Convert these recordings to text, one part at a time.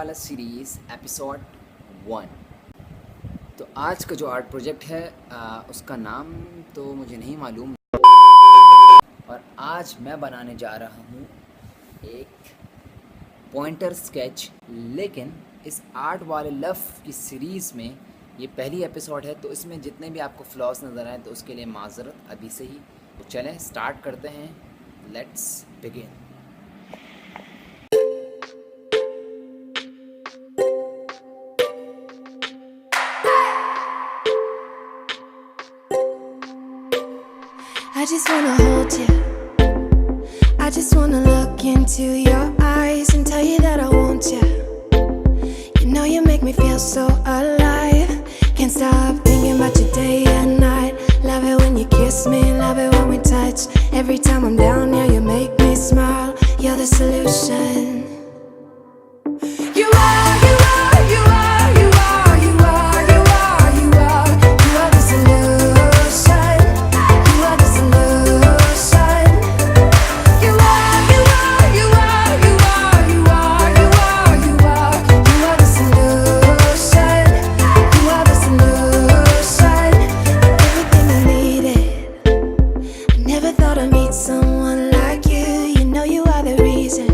आर्टवाला series episode 1। तो आज का जो आर्ट प्रोजेक्ट है उसका नाम तो मुझे नहीं मालूम, और आज मैं बनाने जा रहा हूँ एक पॉइंटर स्केच। लेकिन इस आर्ट वाले लव की सीरीज़ में ये पहली एपिसोड है, तो इसमें जितने भी आपको फ्लॉस नज़र आए तो उसके लिए माज़रत अभी से ही। तो चलें स्टार्ट करते हैं, let's begin. I just wanna hold you. I just wanna look into your eyes and tell you that I want you. You know you make me feel so alive. Can't stop thinking about you day and night. Love it when you kiss me, love it when we touch. Every time I'm down here, you make me smile. You're the solution. You are, you are, you are, you are, you are, you are, you are. You are the solution. You are the solution. You are, you are, you are, you are, you are, you are, you are. You are the solution. You are the solution. Everything I needed. I never thought I'd meet someone like you. You know you are the reason.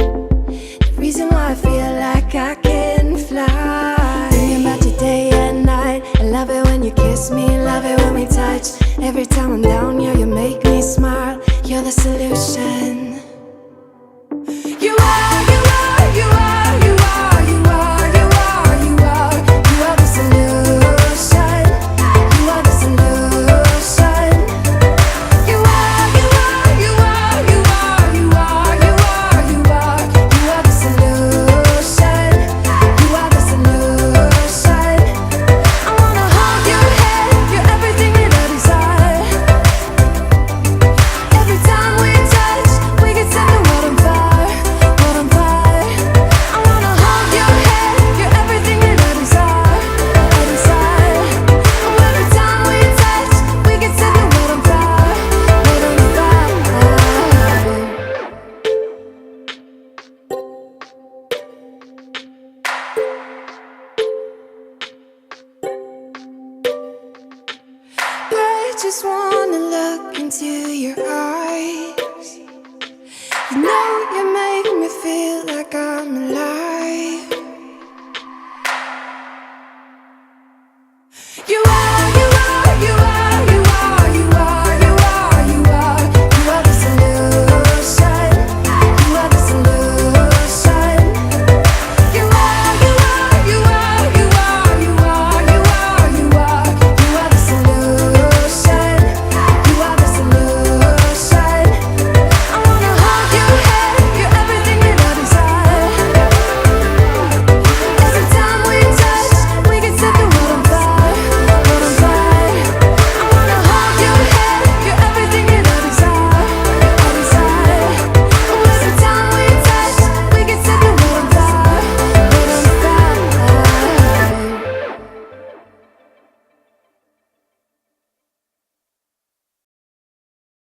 The reason why I feel like I can fly. Thinking about you day and night. I love it when you kiss me, love it when we touch. Every time I'm down here, you make me smile. You're the solution. You are, you are, you are, you are, you are, you are, you are. You are the solution. You are the solution. You are, you are, you are, you are, you are, you are, you are. You are the solution. You are the solution. I wanna hold your head. You're everything that I desire. Every time we touch, we can set the world on fire, world on fire. I wanna hold your head. You're everything that I desire, I desire. Oh, every time we touch, we can set the world on fire, world on fire. I just wanna look into your eyes. You know you make me feel like I'm